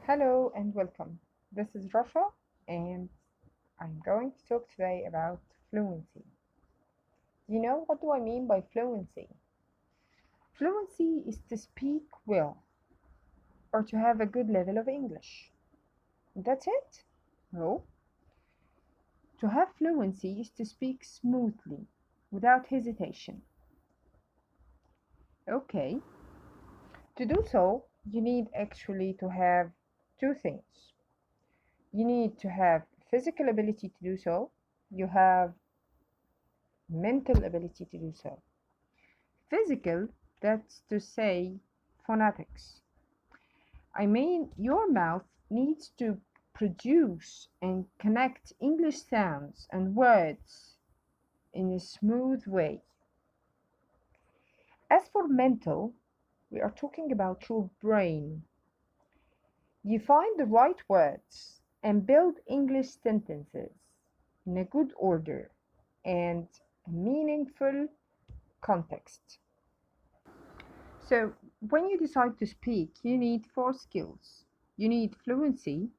Hello and welcome. This is Rasha, and I'm going to talk today about fluency. You know, what do I mean by fluency? Fluency is to speak well or to have a good level of English. That's it? No. To have fluency is to speak smoothly without hesitation. Okay. To do so, you need actually to have two things. You need to have physical ability to do so. You have mental ability to do so. Physical, that's to say phonetics. I mean, your mouth needs to produce and connect English sounds and words in a smooth way. As for mental, we are talking about your brain. You find the right words and build English sentences in a good order and a meaningful context. So, when you decide to speak, you need four skills. You need fluency,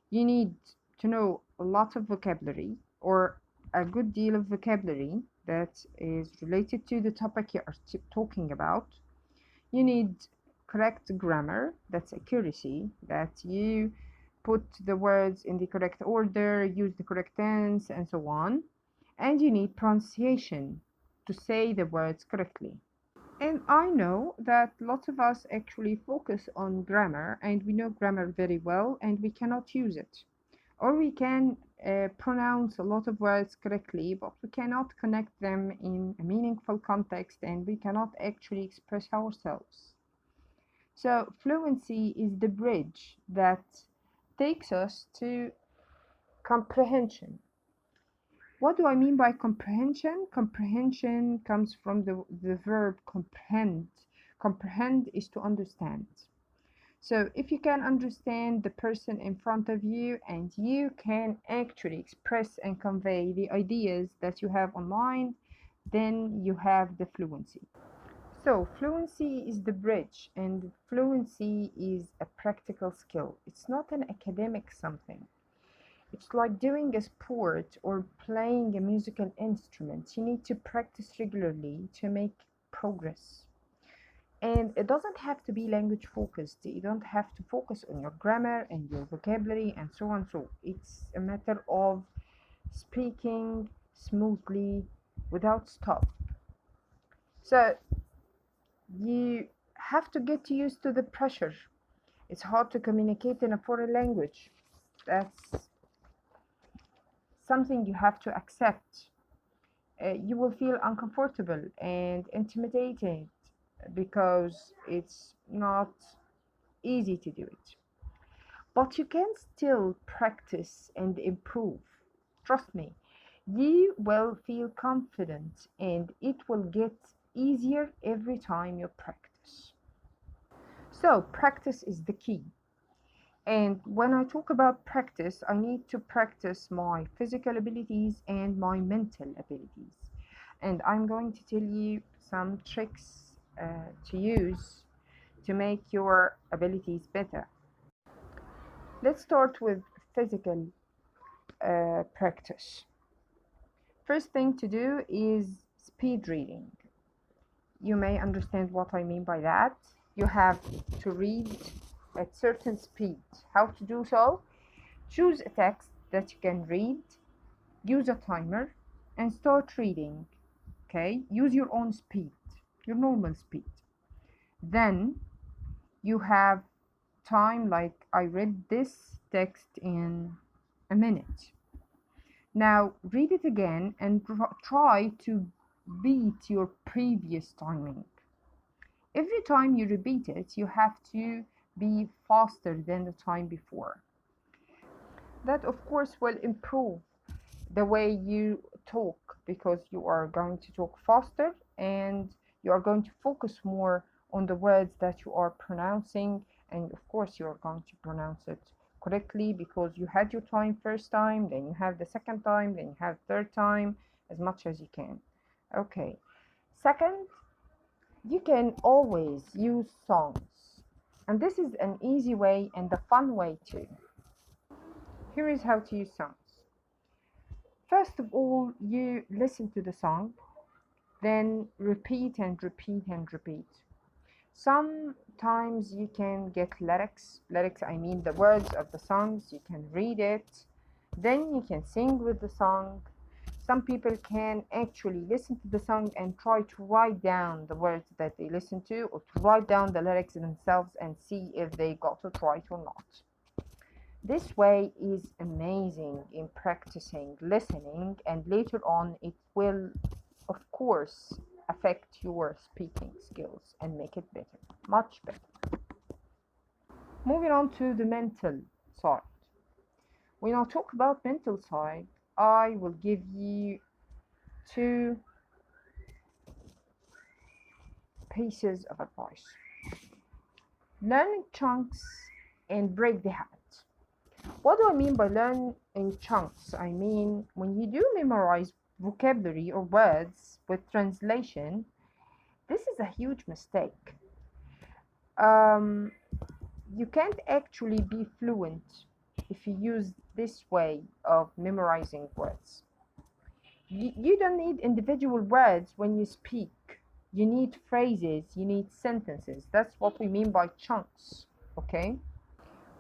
you need to know a lot of vocabulary or a good deal of vocabulary that is related to the topic you are talking about. You need correct grammar, that's accuracy, that you put the words in the correct order, use the correct tense, and so on. And you need pronunciation to say the words correctly. And I know that lots of us actually focus on grammar and we know grammar very well and we cannot use it. Or we can pronounce a lot of words correctly, but we cannot connect them in a meaningful context and we cannot actually express ourselves. So, fluency is the bridge that takes us to comprehension. What do I mean by comprehension? Comprehension comes from the verb comprehend. Comprehend is to understand. So if you can understand the person in front of you and you can actually express and convey the ideas that you have on mind, then you have the fluency. So fluency is the bridge, and fluency is a practical skill. It's not an academic something. It's like doing a sport or playing a musical instrument. You need to practice regularly to make progress. And it doesn't have to be language focused. You don't have to focus on your grammar and your vocabulary and so on. So it's a matter of speaking smoothly without stop. So you have to get used to the pressure. It's hard to communicate in a foreign language. That's something you have to accept. You will feel uncomfortable and intimidated because it's not easy to do it. But you can still practice and improve. Trust me, you will feel confident and it will get easier every time you practice. So, practice is the key. And when I talk about practice, I need to practice my physical abilities and my mental abilities. And I'm going to tell you some tricks to use to make your abilities better. Let's start with physical practice. First thing to do is speed reading. You may understand what I mean by that. You have to read at certain speed. How to do so? Choose a text that you can read, use a timer, and start reading. Okay? Use your own speed, your normal speed. Then you have time, like I read this text in a minute. Now read it again and try to beat your previous timing. Every time you repeat it, you have to be faster than the time before. That, of course, will improve the way you talk because you are going to talk faster and you are going to focus more on the words that you are pronouncing, and of course you are going to pronounce it correctly because you had your time first time, then you have the second time, then you have third time, as much as you can. Okay. Second, you can always use songs. And this is an easy way and a fun way too. Here is how to use songs. First of all, you listen to the song, then repeat and repeat and repeat. Sometimes you can get lyrics. Lyrics, I mean the words of the songs. You can read it. Then you can sing with the song. Some people can actually listen to the song and try to write down the words that they listen to, or to write down the lyrics themselves and see if they got it right or not. This way is amazing in practicing listening, and later on it will, of course, affect your speaking skills and make it better, much better. Moving on to the mental side. When I talk about mental side, I will give you two pieces of advice. Learn in chunks and break the habit. What do I mean by learn in chunks? I mean, when you do memorize vocabulary or words with translation, this is a huge mistake. Um, you can't actually be fluent if you use this way of memorizing words. You don't need individual words when you speak. You need phrases, you need sentences. That's what we mean by chunks, okay?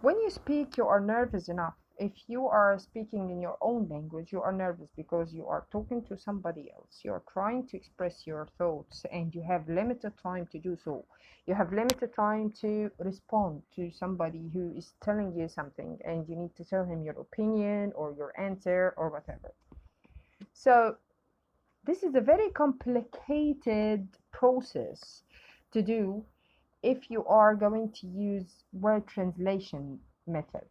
When you speak, you are nervous enough. If you are speaking in your own language, you are nervous because you are talking to somebody else. You are trying to express your thoughts and you have limited time to do so. You have limited time to respond to somebody who is telling you something and you need to tell him your opinion or your answer or whatever. So, this is a very complicated process to do if you are going to use word translation method,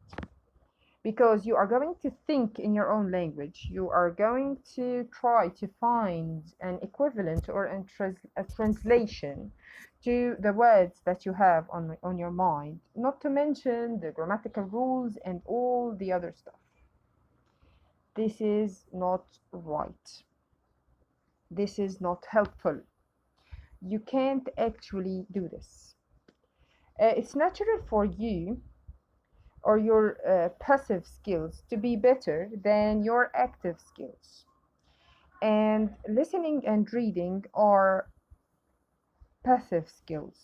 because you are going to think in your own language. You are going to try to find an equivalent or a translation to the words that you have on your mind, not to mention the grammatical rules and all the other stuff. This is not right. This is not helpful. You can't actually do this. It's natural for you or your passive skills to be better than your active skills. And listening and reading are passive skills,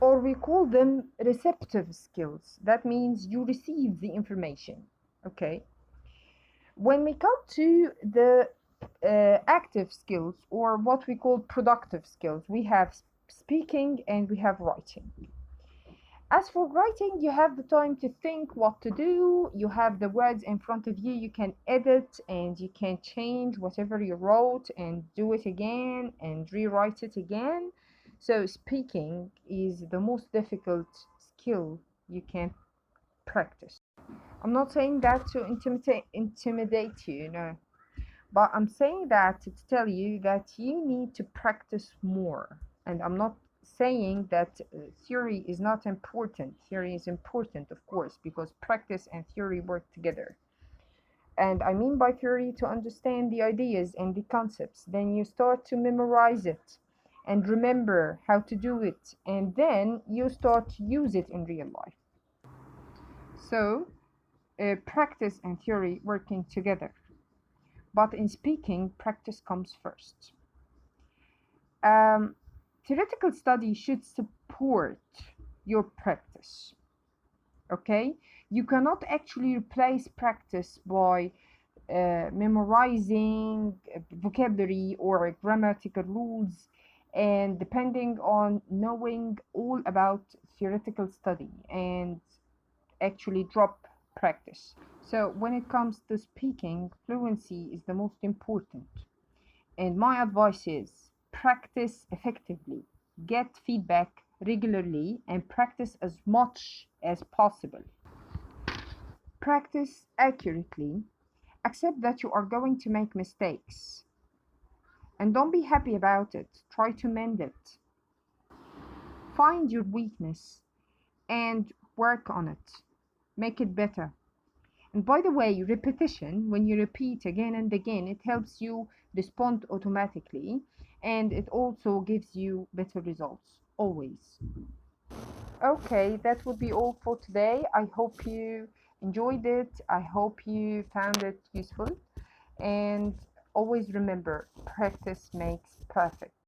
or we call them receptive skills. That means you receive the information. Okay. When we come to the active skills, or what we call productive skills, we have speaking and we have writing. As for writing, you have the time to think what to do. You have the words in front of you. You can edit and you can change whatever you wrote and do it again and rewrite it again. So speaking is the most difficult skill you can practice. I'm not saying that to intimidate you, no. But I'm saying that to tell you that you need to practice more. And I'm not saying that theory is not important. Theory is important, of course, because practice and theory work together. And I mean by theory to understand the ideas and the concepts. Then you start to memorize it and remember how to do it. And then you start to use it in real life. So, practice and theory working together. But in speaking, practice comes first. Um, Theoretical study should support your practice. Okay, you cannot actually replace practice by memorizing vocabulary or grammatical rules and depending on knowing all about theoretical study and actually drop practice. So when it comes to speaking, fluency is the most important. And my advice is practice effectively, get feedback regularly, and practice as much as possible. Practice accurately, accept that you are going to make mistakes, and don't be happy about it. Try to mend it. Find your weakness and work on it. Make it better. And by the way, repetition, when you repeat again and again, it helps you respond automatically and it also gives you better results, always. Okay, that would be all for today. I hope you enjoyed it. I hope you found it useful. And always remember, practice makes perfect.